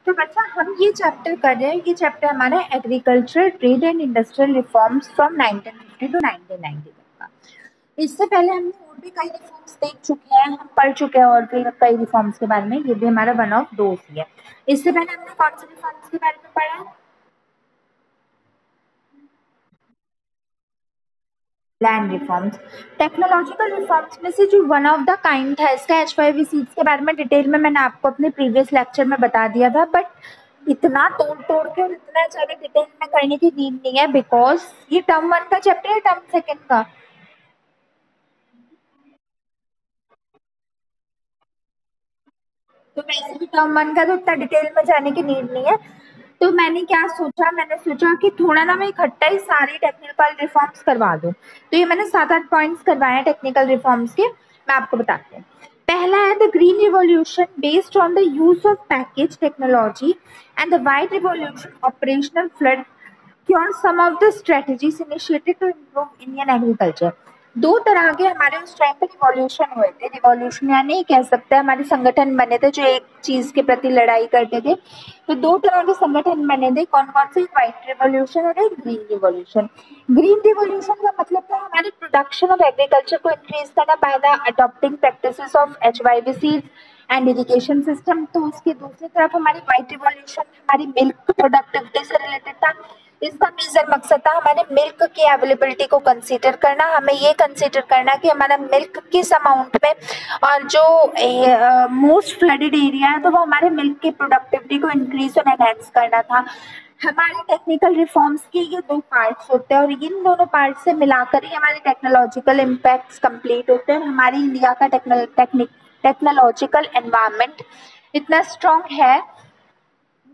तो बच्चा हम ये चैप्टर कर रहे हैं, ये चैप्टर हमारा agriculture trade and industrial reforms from 1950 to 1990 तक का। इससे पहले हमने और भी कई रिफॉर्म्स देख चुके हैं, हम पढ़ चुके हैं और भी कई रिफॉर्म्स के बारे में, ये भी हमारा वन ऑफ दोस्त ही है। इससे पहले हमने कौन से रिफॉर्म्स के बारे में पढ़ा? Land reforms. टेक्नोलॉजिकल रिफॉर्म्स में से जो वन ऑफ द काइंड था, इसका H5V सीड्स के बारे में डिटेल में मैंने आपको अपने प्रीवियस लेक्चर में बता दिया था, बट इतना तोड़ तोड़ के और इतना ज्यादा डिटेल में करने की नीड नहीं है, बिकॉज ये टर्म वन का चैप्टर है, टर्म सेकेंड का। तो वैसे भी टर्म वन का तो उतना डिटेल में जाने की नीड नहीं है। तो मैंने क्या सोचा, मैंने सोचा कि थोड़ा ना मैं इकट्ठा ही सारी टेक्निकल रिफॉर्म्स करवा दूं। तो ये मैंने 7-8 पॉइंट्स करवाए हैं टेक्निकल रिफॉर्म्स के, मैं आपको बताती हूँ। पहला है the green revolution based on the use of package technology and the white revolution operational flood क्योर some of the strategies initiated to improve Indian agriculture. दो तरह के हमारे उस टाइम पे रिवॉल्यूशन हुए थे। रिवॉल्यूशन यानी कह सकते हैं हमारे संगठन बने थे जो एक चीज के प्रति लड़ाई करते थे। तो दो तरह के संगठन बने थे, कौन कौन से? व्हाइट रिवॉल्यूशन और एक ग्रीन रिवॉल्यूशन। ग्रीन रिवॉल्यूशन का मतलब था हमारे प्रोडक्शन ऑफ एग्रीकल्चर को इंक्रीज करना by the adopting practices of HYV seeds and irrigation system. तो उसके दूसरी तरफ हमारी व्हाइट रिवॉल्यूशन हमारी मिल्क प्रोडक्टिविटी से रिलेटेड था। इसका मेजर मकसद था हमारे मिल्क की अवेलेबिलिटी को कंसीडर करना, हमें ये कंसीडर करना कि हमारा मिल्क किस अमाउंट में और जो मोस्ट फ्लडेड एरिया है तो वो हमारे मिल्क की प्रोडक्टिविटी को इंक्रीज और एनहेंस करना था। हमारे टेक्निकल रिफॉर्म्स के ये दो पार्ट्स होते हैं और इन दोनों पार्ट से मिलाकर ही हमारे टेक्नोलॉजिकल इम्पैक्ट्स कंप्लीट होते हैं। हमारी इंडिया का टेक्नोलॉजिकल एनवायरनमेंट इतना स्ट्रॉन्ग है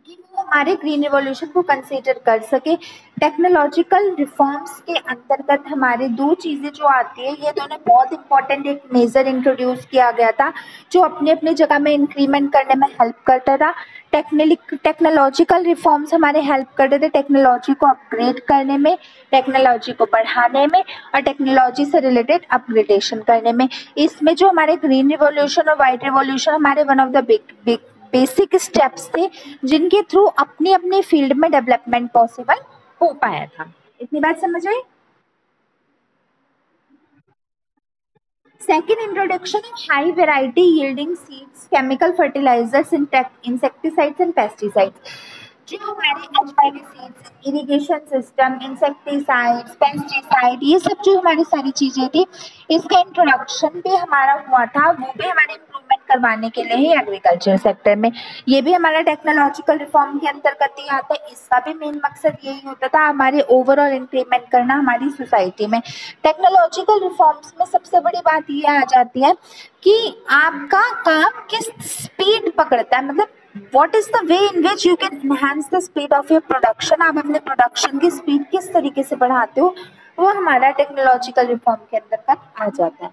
कि वो हमारे ग्रीन रिवॉल्यूशन को कंसीडर कर सके। टेक्नोलॉजिकल रिफॉर्म्स के अंतर्गत हमारे दो चीज़ें जो आती है, ये दोनों बहुत इंपॉर्टेंट, एक मेजर इंट्रोड्यूस किया गया था जो अपने अपने जगह में इंक्रीमेंट करने में हेल्प करता था। टेक्नोलॉजिकल रिफॉर्म्स हमारे हेल्प करते थे टेक्नोलॉजी को अपग्रेड करने में, टेक्नोलॉजी को बढ़ाने में और टेक्नोलॉजी से रिलेटेड अपग्रेडेशन करने में। इसमें जो हमारे ग्रीन रिवॉल्यूशन और वाइट रिवॉल्यूशन हमारे one of the big basic steps थे जिनके थ्रू अपनी अपनी फील्ड में डेवलपमेंट पॉसिबल हो पाया था। इतनी बात समझ आई? Second, introduction of high variety yielding seeds, chemical fertilizers, insecticides and pesticides. जो हमारे HYV seeds, irrigation system, insecticides, pesticide, ये सब जो हमारी सारी चीजें थी, इसका इंट्रोडक्शन भी हमारा हुआ था, वो भी हमारे इम्प्रूवमेंट करवाने के लिए ही एग्रीकल्चर सेक्टर में। ये भी हमारा टेक्नोलॉजिकल रिफॉर्म के अंतर्गत ही आता है। इसका भी मेन मकसद यही होता था हमारे ओवरऑल इंक्रीमेंट करना हमारी सोसाइटी में। टेक्नोलॉजिकल रिफॉर्म्स में सबसे बड़ी बात ये आ जाती है कि आपका काम किस स्पीड पकड़ता है, मतलब what is the way in which you can enhance the speed of your production। आप अपने प्रोडक्शन की स्पीड किस तरीके से बढ़ाते हो, वो हमारा टेक्नोलॉजिकल रिफॉर्म के अंतर्गत आ जाता है।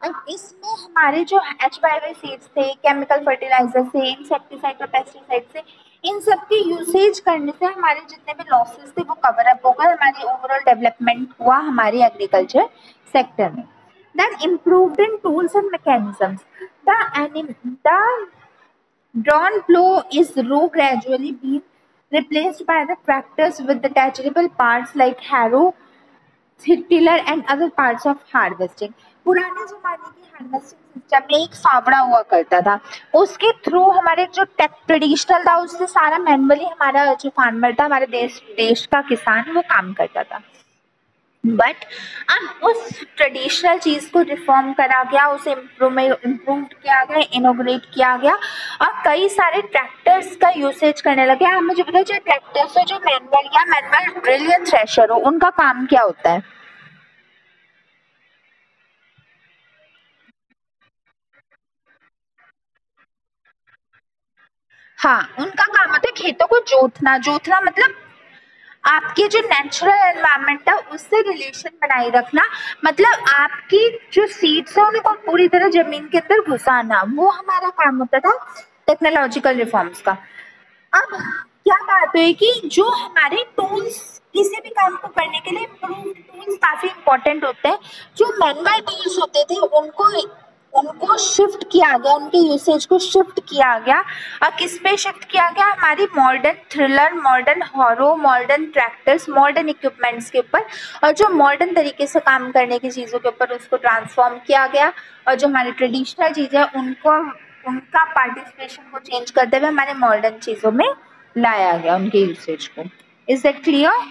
अब इसमें हमारे जो HYV सीड्स थे, केमिकल फर्टिलाइजर थे, इंसेक्टिसाइड और पेस्टिसाइड थे, इन सब की यूसेज करने से हमारे जितने भी लॉसेस थे वो कवर अप हो गए, हमारी ओवरऑल डेवलपमेंट हुआ हमारी एग्रीकल्चर सेक्टर में। Then improved in tools and mechanisms. The drawn plow is row gradually being replaced by the tractors with the detachable parts like harrow, tiller and other parts of harvesting। पुराने जमाने की harvesting system में एक फावड़ा हुआ करता था, उसके थ्रू हमारे जो ट्रेडिशनल था उससे सारा मैनुअली हमारा जो फार्मर था, हमारे देश का किसान, वो काम करता था। बट अब उस ट्रेडिशनल चीज़ को रिफॉर्म करा गया, उसे इम्प्रूव किया गया, इनोग्रेट किया गया और कई सारे ट्रैक्टर्स का यूसेज करने लगे। आप मुझे बताओ, जो ट्रैक्टर्स है, जो मैनुअल ड्रिल या थ्रेशर हो, उनका काम क्या होता है? हाँ, उनका काम होता है खेतों को जोतना। जोतना मतलब आपके जो नेचुरल एनवायरनमेंट है उससे रिलेशन बनाए रखना, मतलब आपकी जो सीड्स है उनको पूरी तरह जमीन के अंदर घुसाना, वो हमारा काम होता था टेक्नोलॉजिकल रिफॉर्म्स का। अब क्या बात है कि जो हमारे टूल्स, किसी भी काम को करने के लिए इम्प्रूव्ड टूल्स काफी इंपॉर्टेंट होते हैं। जो मैनुअल टूल्स होते थे उनको उनको शिफ्ट किया गया, उनके यूसेज को शिफ्ट किया गया। और किस पे शिफ्ट किया गया? हमारी modern thriller, modern horror, modern tractors, modern equipments के ऊपर, और जो मॉडर्न तरीके से काम करने की चीज़ों के ऊपर उसको ट्रांसफॉर्म किया गया। और जो हमारी ट्रेडिशनल चीज़ें उनको, उनका पार्टिसिपेशन को चेंज करते हुए हमारे मॉडर्न चीज़ों में लाया गया, उनके यूसेज को। Is that clear?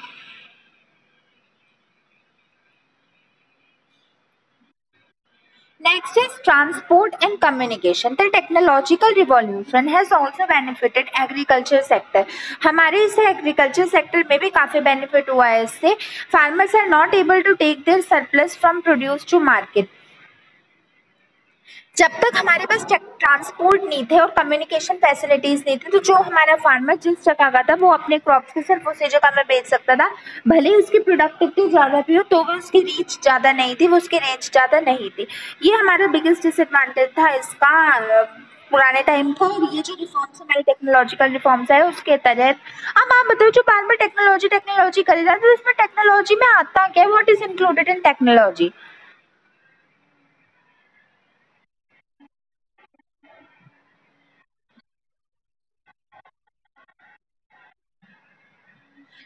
Next is transport and communication. The technological revolution has also benefited agriculture sector. हमारे इस agriculture sector में भी काफ़ी benefit हुआ है इससे. Farmers are not able to take their surplus from produce to market. जब तक हमारे पास ट्रांसपोर्ट नहीं थे और कम्युनिकेशन फैसिलिटीज नहीं थी, तो जो हमारा फार्मर जिस जगह का था वो अपने क्रॉप्स को सिर्फ उसी जगह में बेच सकता था। भले ही उसकी प्रोडक्टिविटी ज़्यादा भी हो तो भी उसकी रीच ज़्यादा नहीं थी, वो उसकी रेंज ज़्यादा नहीं थी। ये हमारा बिगेस्ट डिसएडवांटेज था इसका पुराने टाइम था। और ये जो रिफॉर्म्स हमारे टेक्नोलॉजिकल रिफॉर्म्स है उसके तहत, अब आप बताओ जो बार बार टेक्नोलॉजी टेक्नोलॉजी करे जाते तो इसमें टेक्नोलॉजी में आता क्या? What is included in technology?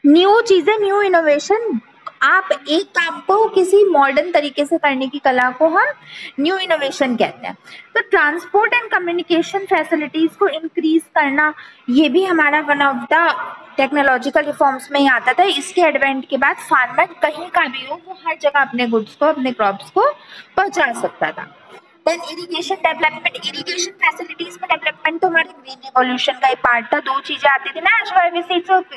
New चीजें, न्यू इनोवेशन। आप एक काम को किसी मॉडर्न तरीके से करने की कला को हम न्यू इनोवेशन कहते हैं। तो ट्रांसपोर्ट एंड कम्युनिकेशन फैसिलिटीज को इंक्रीज करना, ये भी हमारा one of the technological reforms में ही आता था। इसके एडवेंट के बाद फार्मर कहीं का भी हो वो हर जगह अपने गुड्स को, अपने क्रॉप्स को पहुंचा सकता था। Then irrigation development, irrigation facilities में डेवलपमेंट तो हमारे ग्रीन रिवॉल्यूशन का ही पार्ट था। दो चीजें आती थी ना,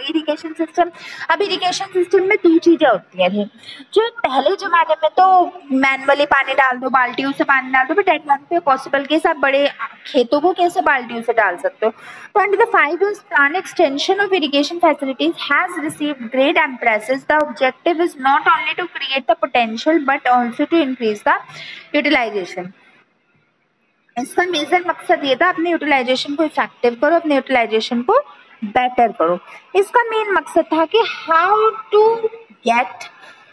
इरिगेशन सिस्टम। अब इरिगेशन सिस्टम में दो चीजें होती हैं। जो पहले जमाने में तो मैनुअली पानी डाल दो, बाल्टियों से पानी डाल दो, बट एट वन पे पॉसिबल केस आप बड़े खेतों को कैसे बाल्टियों से डाल सकते हो? तो under the 5 years plan, extension of irrigation facilities has received great emphasis. The objective is not only to create the potential but also to increase the utilization. इसका मेजर मकसद ये था अपने यूटिलाइजेशन को इफेक्टिव करो, अपने यूटिलाइजेशन को better करो। इसका मेन मकसद था कि how to get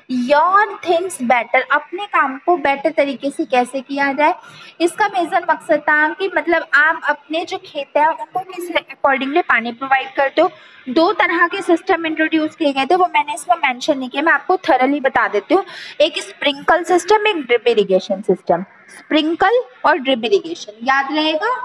your things better, अपने काम को बेटर तरीके से कैसे किया जाए। इसका मेजर मकसद था कि मतलब आप अपने जो खेत है उनको किस अकॉर्डिंगली पानी प्रोवाइड करते हो। दो तरह के सिस्टम इंट्रोड्यूस किए गए थे, वो मैंने इसमें मेंशन नहीं किया, मैं आपको थरली बता देती हूँ। एक स्प्रिंकल सिस्टम, एक ड्रिप इरिगेशन सिस्टम। स्प्रिंकल और ड्रिप इरिगेशन याद रहेगा।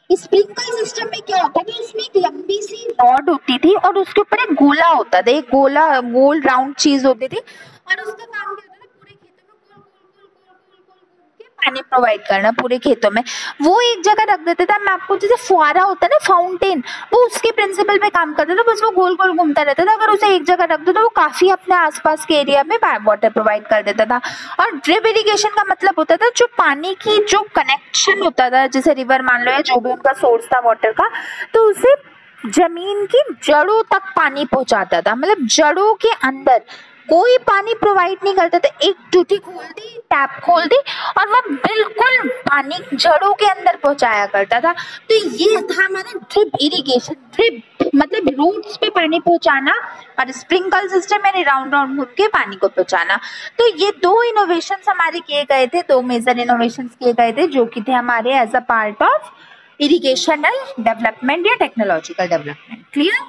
स्प्रिंकल सिस्टम में क्या होता था, इसमें एक लंबी सी रॉड होती थी और उसके ऊपर एक गोला होता था, एक गोला गोल राउंड चीज होती थी, और उसका काम क्या होता था, पूरे खेतों में गोल गोल गोल गोल गोल गोल गोल के पानी प्रोवाइड करना पूरे खेतों में। वो एक जगह रख देते थे। मैं आपको, जैसे फुहारा होता है ना, फाउंटेन, वो उसके प्रिंसिपल पे काम करता था। बस वो गोल गोल घूमता रहता था। अगर उसे एक जगह रख दो तो वो काफी अपने आसपास के एरिया में वाटर प्रोवाइड कर देता था। और ड्रिप इरिगेशन का मतलब होता था जो पानी की जो कनेक्शन होता था, जैसे रिवर मान लो या जो भी उनका सोर्स था वाटर का, तो उसे जमीन की जड़ों तक पानी पहुंचाता था। मतलब जड़ों के अंदर कोई पानी प्रोवाइड नहीं करता था। एक टूटी खोल दी, टैप खोल दी, और वह बिल्कुल पानी जड़ों के अंदर पहुंचाया करता था। तो ये था हमारा ड्रिप इरिगेशन। ड्रिप मतलब रूट्स पे पानी पहुंचाना, और स्प्रिंकल सिस्टम यानी राउंड राउंड घूम के पानी को पहुंचाना। तो ये दो इनोवेशंस हमारे किए गए थे, दो मेजर इनोवेशंस किए गए थे, जो कि थे हमारे as a part of irrigational development या technological development. Clear?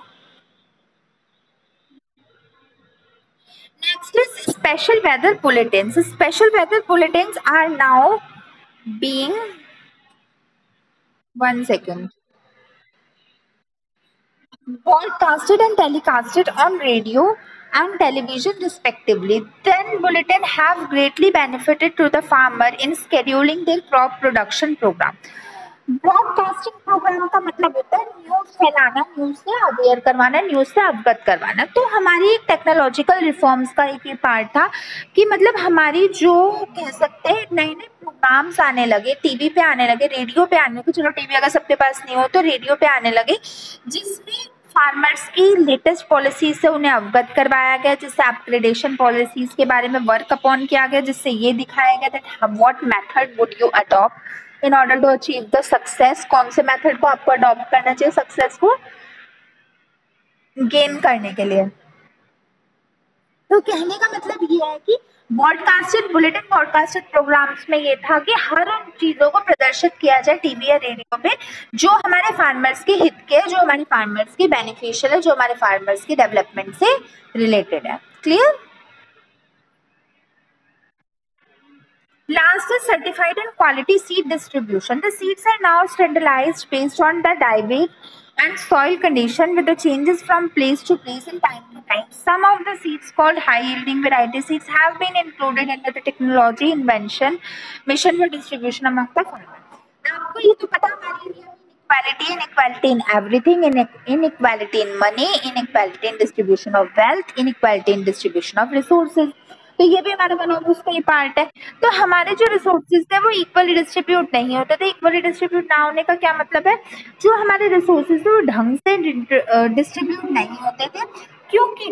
Next is special weather bulletins. Special weather bulletins are now being, one second, broadcasted and telecasted on radio and television respectively. Then bulletin have greatly benefited to the farmer in scheduling their crop production program. Broadcasting program का मतलब होता है news फैलाना, news से aware करवाना, news से अवगत करवाना। तो हमारी एक टेक्नोलॉजिकल रिफॉर्म्स का एक ही पार्ट था कि मतलब हमारी जो कह सकते हैं नए नए प्रोग्राम्स आने लगे, टीवी पे आने लगे, रेडियो पे आने लगे। चलो टीवी अगर सबके पास नहीं हो तो रेडियो पे आने लगे, जिसमें फार्मर्स की लेटेस्ट पॉलिसीज से उन्हें अवगत करवाया गया, जिससे अपग्रेडेशन पॉलिसीज के बारे में वर्क अपॉन किया गया, जिससे ये दिखाया गया that what method would you adopt in order to achieve the success. कौन से मेथड को आपको अडॉप्ट करना चाहिए सक्सेस को गेन करने के लिए। तो कहने का मतलब ये है कि ब्रॉडकास्टेड बुलेटिन ब्रॉडकास्टेड प्रोग्राम्स में ये था कि हर उन चीज़ों को प्रदर्शित किया जाए टीवी या रेडियो पे जो हमारे फार्मर्स के हित के, जो हमारे फार्मर्स की बेनिफिशियल है, जो हमारे फार्मर्स की डेवलपमेंट से रिलेटेड है. Clear? Last is certified and quality seed distribution. The seeds are now standardized based on the dieback and soil condition with the changes from place to place and time to time. Some of the seeds called high yielding variety seeds have been included under the technology invention mission for distribution among the farmers. आपको ये तो पता हमारे लिए inequality in everything, inequality in money, inequality in distribution of wealth, inequality in distribution of resources. तो ये भी हमारा वन ऑफ उसका ही पार्ट है. तो हमारे जो रिसोर्सेज थे वो इक्वली डिस्ट्रीब्यूट नहीं होते थे. इक्वली डिस्ट्रीब्यूट ना होने का क्या मतलब है, जो हमारे रिसोर्सेज थे वो ढंग से डिस्ट्रीब्यूट नहीं होते थे, क्योंकि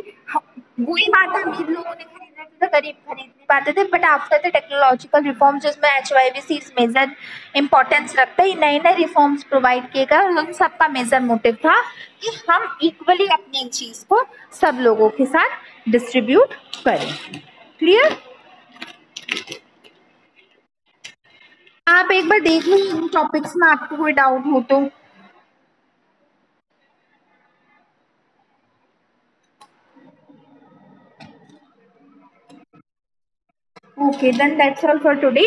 वही बात है, अमीर लोगों ने खरीदना था, गरीब खरीद नहीं पाते थे. But after the technological reform जिसमें HYVC मेजर इंपॉर्टेंस रखता है, नए नए रिफॉर्म्स प्रोवाइड किए गए. हम सबका मेजर मोटिव था कि हम इक्वली अपनी चीज को सब लोगों के साथ डिस्ट्रीब्यूट करें. क्लियर? आप एक बार देख लो इन टॉपिक्स में, आपको कोई डाउट हो तो. Okay, then that's all for today.